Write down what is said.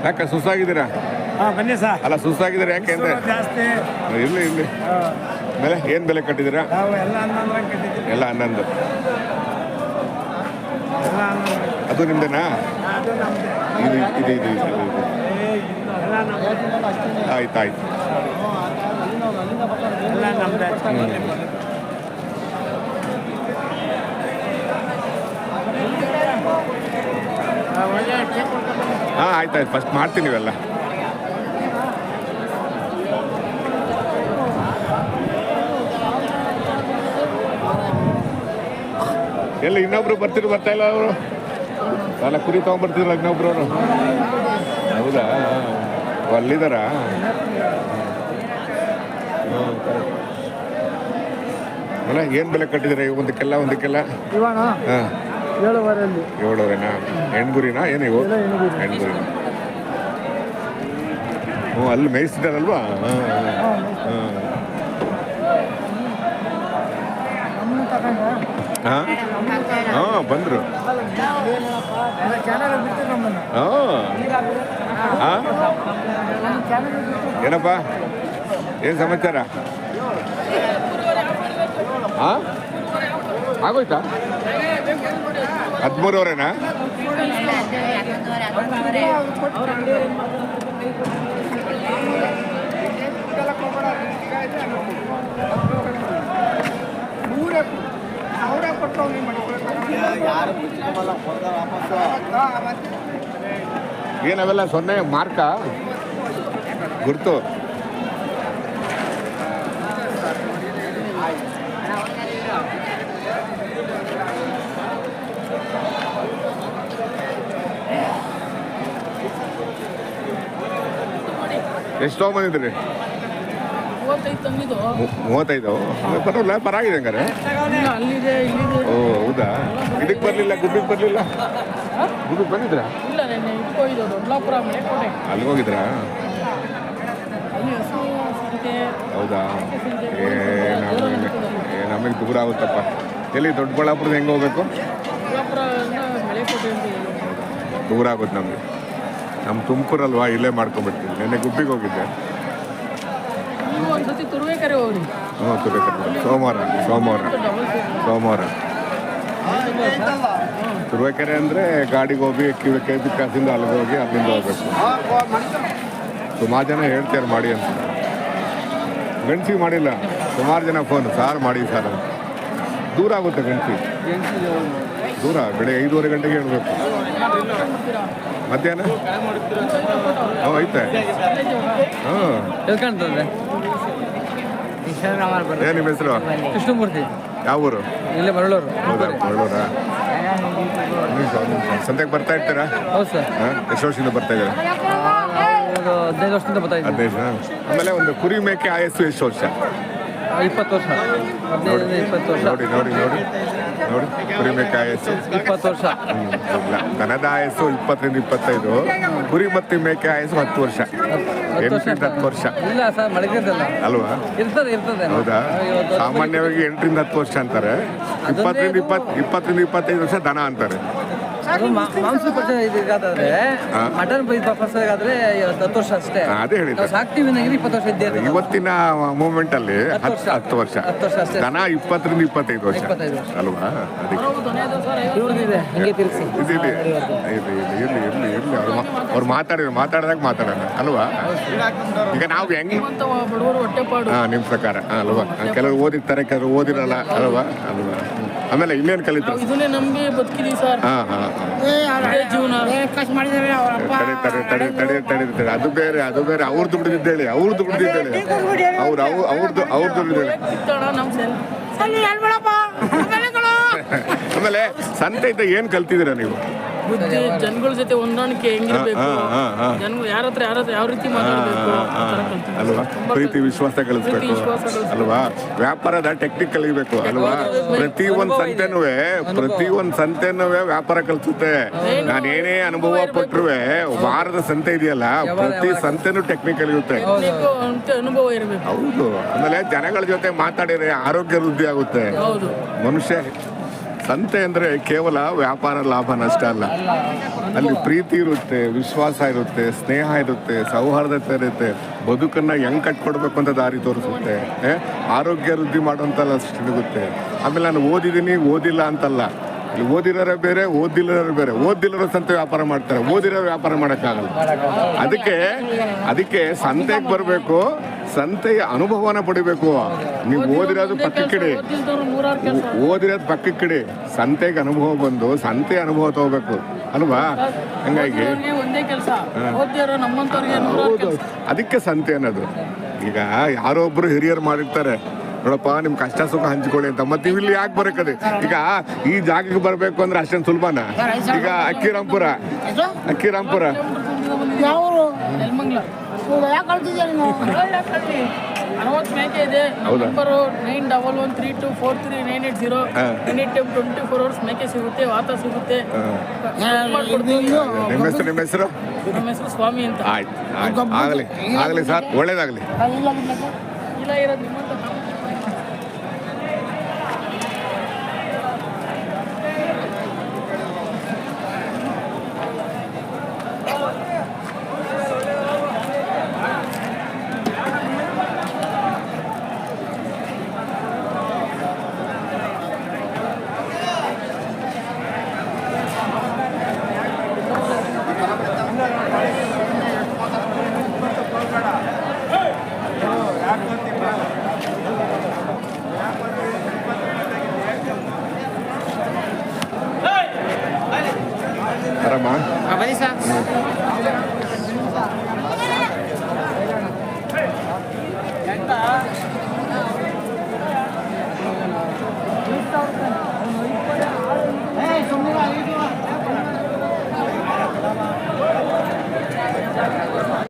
ಯಾಕೆ ಸುಸ್ತಾಗಿದ್ದೀರಾ? ಬನ್ನಿ ಸರ್. ಅಲ್ಲ ಸುಸ್ತಾಗಿದ್ದೀರಾ ಯಾಕೆ ಅಂದ್ರೆ ಜಾಸ್ತಿ ಇಲ್ಲಿ ಬೆಲೆ ಏನು ಬೆಲೆ ಕಟ್ಟಿದ್ದೀರಾ? ನಾವು ಎಲ್ಲ ಹನ್ನೊಂದು ಕಟ್ಟಿದ್ದೀವಿ. ಎಲ್ಲ 11. ಎಲ್ಲ 11. ಅದು ನಿಮ್ದೇನಾ? ಅದು ನಮ್ಮದೇ. ಇದು ಇದು ಇದು ಇದು ಎಲ್ಲ ನಮ್ಮದೇ. ಆಯ್ತು ಆಯ್ತು. ಎಲ್ಲ ನಮ್ಮದೇ. ಹಾಂ ಆಯ್ತು ಆಯ್ತು, ಫಸ್ಟ್ ಮಾಡ್ತೀನಿ ಇವೆಲ್ಲ. ಎಲ್ಲ ಇನ್ನೊಬ್ರು ಬರ್ತಾ ಇಲ್ಲ ಅವರು. ಅಲ್ಲ ಕುರಿ ತೊಗೊಂಡ್ಬರ್ತಿರಲ್ಲ ಇನ್ನೊಬ್ರು ಅವರು. ಹೌದಾ? ಅಲ್ಲಿದ್ದಾರ? ಅಲ್ಲ ಏನು ಬೆಲೆ ಕಟ್ಟಿದ್ದೀರಾ ಒಂದಕ್ಕೆಲ್ಲ? ಇವಾಗ ಹಾಂ 7:15 7,000ನಾ? ಹೆಣ್ಗುರಿನಾ ಏನು ಇವು? ಹೆಣ್ಗುರಿನ. ಹ್ಞೂ ಅಲ್ಲಿ ಮೇಯಿಸ್ತಿದ್ದಾರಲ್ವಾ? ಹಾಂ ಹಾಂ ಬಂದರು. ಹಾಂ ಏನಪ್ಪ ಏನು ಸಮಾಚಾರ? ಹಾಂ ಆಗೋಯ್ತಾ? 13,000ನಾ? ಏನವೆಲ್ಲ 0 ಮಾರ್ಕ ಗುರ್ತು? ಎಷ್ಟು ತೊಗೊಂಬಂದಿದ್ರಿ? 35. ಬರೋಲ್ಲ ಪರವಾಗಿದೆ ಹಂಗಾರೆ. ಓ ಹೌದಾ? ಇದಕ್ಕೆ ಬರಲಿಲ್ಲ, ಗುಬ್ಬಿಗೆ ಬರಲಿಲ್ಲ? ಗುಬ್ಬಿಗೆ ಬಂದಿದ್ರಾ? ಅಲ್ಲಿಗೆ ಹೋಗಿದ್ರಾ? ಹೌದಾ? ನಮಗೆ ದೂರ ಆಗುತ್ತಪ್ಪ. ಎಲ್ಲಿ ದೊಡ್ಡಬಳ್ಳಾಪುರದ ಹೆಂಗೆ ಹೋಗ್ಬೇಕು? ದೂರ ಆಗುತ್ತೆ ನಮಗೆ. ನಮ್ಮ ತುಮಕೂರಲ್ವಾ, ಇಲ್ಲೇ ಮಾಡ್ಕೊಂಡ್ಬಿಡ್ತೀವಿ. ನೆನ್ನೆ ಗುಬ್ಬಿಗೆ ಹೋಗಿದ್ದೆ. ಹ್ಞೂ ತುರುವೇಕೆರೆ. ಸೋಮವಾರ ತುರುವೇಕೆರೆ ಅಂದರೆ ಗಾಡಿಗೆ ಹೋಗಿ KP ಕ್ರಾಸಿಂದ ಅಲ್ಲಿಗೆ ಹೋಗಿ ಅಲ್ಲಿಂದ ಹೋಗ್ಬೇಕು. ಸುಮಾರು ಜನ ಹೇಳ್ತಾರೆ ಮಾಡಿ ಅಂತ. ಗಂಟಿಗೆ ಮಾಡಿಲ್ಲ, ಸುಮಾರು ಜನ ಫೋನ್ ಸಾರ್ ಮಾಡಿ ಸಾರ್ ಅಂತ. ದೂರ ಆಗುತ್ತೆ ಗಂಟಿ, ದೂರ. ಬೆಳಗ್ಗೆ 5:30 ಗಂಟೆಗೆ ಹೇಳ್ಬೇಕು. ಮಧ್ಯಾಹ್ನ ಐತೆ. ಹಾಂ ಏನು ನಿಮ್ಮ ಹೆಸರು? ಕೃಷ್ಣಮೂರ್ತಿ. ಯಾವ ಊರು? ಇಲ್ಲೇ ಮರಳೂರು. ಹೌದಾ? ಮರಳೂರಾ? ಸಂತೆಗೆ ಬರ್ತಾ ಇರ್ತೀರಾ? ಹೌದು ಸರ್. ಹಾಂ ಎಷ್ಟು ವರ್ಷದಿಂದ ಬರ್ತಾ ಇದ್ದೀರಾ? 15 ವರ್ಷದಿಂದ ಬರ್ತಾ ಇದ್ದೀವಿ. 15. ಆಮೇಲೆ ಒಂದು ಕುರಿ ಮೇಕೆ ಆಯಸ್ಸು ಎಷ್ಟು ವರ್ಷ? 20 ವರ್ಷ. 15-20 ವರ್ಷ. ನೋಡಿ ಕುರಿ ಮೇಕೆ ಆಯಸ್ಸು 20 ವರ್ಷ. ಇಲ್ಲ, ದನದ ಆಯಸ್ಸು 20-25. ಕುರಿ ಮತ್ತು ಮೇಕೆ ಆಯಸ್ಸು 10 ವರ್ಷ. 8-10 ವರ್ಷ. ಇಲ್ಲ ಸರ್, ಮಡಗಿದ್ದಲ್ಲ ಅಲ್ವಾ? ಇರ್ತದೆ. ಹೌದಾ? ಸಾಮಾನ್ಯವಾಗಿ 8-10 ವರ್ಷ ಅಂತಾರೆ. 20-25 ವರ್ಷ ದನ ಅಂತಾರೆ. ಮಾಂಸ ಪರ್ಸೆಂಟ್ ಇದಾದ್ರೆ ಮಟನ್ ಪರ್ಸೆಂಟ್ 10 ವರ್ಷ ಅಷ್ಟೇ. ಅದೇ ಹೇಳಿದ್ದು. ಸಾಕ್ತಿವಿ 20 ವರ್ಷ ಇದ್ದೇ. ಇವತ್ತಿನ ಮೂಮೆಂಟ್ ಅಲ್ಲಿ 10 ವರ್ಷ. ದನ 20-25 ವರ್ಷ ಅಲ್ವಾ? ಇವ್ರದಿದೆ ಹಂಗೆ ತಿರ್ಸಿ. ಇರ್ಲಿ ಅವ್ರು ಮಾತಾಡಿದಾಗ ಮಾತಾಡೋಣ ಅಲ್ವಾ? ಈಗ ನಾವು ಹೆಂಗ್ ನಿಮ್ಮ ಪ್ರಕಾರ ಅಲ್ವಾ? ಕೆಲವರು ಓದಿರ್ತಾರೆ, ಕೆಲವರು ಓದಿರಲ್ಲ ಅಲ್ವಾ? ಆಮೇಲೆ ಇನ್ನೇನು ಕಲಿತು? ನಮ್ಗೆ ಬದುಕಿದೀವಿ ಸರ್. ತಡೆ. ಅದು ಬೇರೆ ಅವ್ರದ್ದು ಬಿಡಿದ್ದೇಳಿ ಅವ್ರದ್ದು ಬಿಡಿದ್ದೇಳಿ. ಆಮೇಲೆ ಸಂತೆ ಇದ್ದ ಏನು ಕಲ್ತಿದ್ದೀರಾ ನೀವು? ಬುದ್ಧಿ, ಜನಗಳ ಜೊತೆ ಹೊಂದಾಣಿಕೆ ಹೆಂಗಿರ್ಬೇಕು, ಜನಗಳು ಯಾರ ಹತ್ರ ಯಾವ ರೀತಿ ಮಾತಾಡಬೇಕು ಅಲ್ವಾ? ಪ್ರೀತಿ ವಿಶ್ವಾಸ ಕಲಿಸ್ಬೇಕು ಅಲ್ವಾ? ವ್ಯಾಪಾರದ ಟೆಕ್ನಿಕ್ ಕಲಿಬೇಕು ಅಲ್ವಾ? ಪ್ರತಿಯೊಂದು ಸಂತೆನೂ ವ್ಯಾಪಾರ ಕಲಿಸುತ್ತೆ. ನಾನೇನೇ ಅನುಭವ ಪಟ್ಟರು ವಾರದ ಸಂತೆ ಇದೆಯಲ್ಲ, ಪ್ರತಿ ಸಂತೆನೂ ಟೆಕ್ನಿಕ್ ಕಲಿಯುತ್ತೆ. ಅನುಭವ ಇರಬೇಕು. ಹೌದು. ಆಮೇಲೆ ಜನಗಳ ಜೊತೆ ಮಾತಾಡಿದ್ರೆ ಆರೋಗ್ಯ ವೃದ್ಧಿ ಆಗುತ್ತೆ. ಮನುಷ್ಯ ಸಂತೆ ಅಂದರೆ ಕೇವಲ ವ್ಯಾಪಾರ ಲಾಭ ನಷ್ಟ ಅಲ್ಲ. ಅಲ್ಲಿ ಪ್ರೀತಿ ಇರುತ್ತೆ, ವಿಶ್ವಾಸ ಇರುತ್ತೆ, ಸ್ನೇಹ ಇರುತ್ತೆ, ಸೌಹಾರ್ದತೆ ಇರುತ್ತೆ, ಬದುಕನ್ನು ಹೆಂಗೆ ಕಟ್ಕೊಡ್ಬೇಕು ಅಂತ ದಾರಿ ತೋರಿಸುತ್ತೆ, ಆರೋಗ್ಯ ವೃದ್ಧಿ ಮಾಡುವಂತೆಲ್ಲ ಸಿಗುತ್ತೆ. ಆಮೇಲೆ ನಾನು ಓದಿದ್ದೀನಿ ಓದಿಲ್ಲ ಅಂತಲ್ಲ, ಇಲ್ಲಿ ಓದಿರೋರೇ ಬೇರೆ, ಓದಿಲ್ಲೋರು ಬೇರೆ. ಓದಿಲ್ಲರು ಸಂತೆ ವ್ಯಾಪಾರ ಮಾಡ್ತಾರೆ, ಓದಿರೋರು ವ್ಯಾಪಾರ ಮಾಡೋಕ್ಕಾಗಲ್ಲ. ಅದಕ್ಕೆ ಸಂತೆಗೆ ಬರಬೇಕು, ಸಂತೆಯ ಅನುಭವನ ಪಡಿಬೇಕು. ನೀವು ಓದಿರೋದು ಪಕ್ಕಕ್ಕಿಡಿ, ಓದಿರೋದು ಪಕ್ಕಕ್ಕಿಡಿ, ಸಂತೆಗೆ ಅನುಭವ ಬಂದು ಸಂತೆ ಅನುಭವ ತಗೋಬೇಕು ಅಲ್ವಾ? ಹಂಗಾಗಿ ಒಂದೇ ಕೆಲಸ, ಓದಿರೋ ನಮ್ಮಂತವ್ರಿಗೆ ಹೌದು, ಅದಕ್ಕೆ ಸಂತೆ ಅನ್ನೋದು. ಈಗ ಯಾರೋ ಒಬ್ರು ಹಿರಿಯರು ಮಾಡಿರ್ತಾರೆ, ನೋಡಪ್ಪ ನಿಮ್ ಕಷ್ಟ ಸುಖ ಹಂಚ್ಕೊಳ್ಳಿ ಅಂತ. ಮತ್ತೆ ನೀವು ಇಲ್ಲಿ ಯಾಕೆ ಬರಕದೆ? ಈಗ ಈ ಜಾಗಕ್ಕೆ ಬರಬೇಕು ಅಂದ್ರೆ ಅಷ್ಟೇನು ಸುಲಭನಾ? ಈಗ ಅಕ್ಕಿರಾಂಪುರ ಯಾವರು ನೆಲಮಂಗಲ ಯಾಕೆ ಕಳ್ತಿದ್ಯಾ ನೀನು? 60 ಮೇಕೆ ಇದೆ. ಹೌದಾ? ನಂಬರು 9132439880. ಎನಿ ಟೈಮ್ 24 ಅವರ್ಸ್ ಮೇಕೆ ಸಿಗುತ್ತೆ, ವಾತ ಸಿಗುತ್ತೆ. ನಿಮ್ಮ ಹೆಸರು? ನಮ್ಮ ಹೆಸರು ಸ್ವಾಮಿ ಅಂತ. ಆಯ್ತು ಆಗಲಿ ಸರ್, ಒಳ್ಳೇದಾಗಲಿ. ಇಲ್ಲ ಇರೋದು ನಿಮ್ಮಂತ ಆರಾಮ? ಬನ್ನಿ ಸರ್.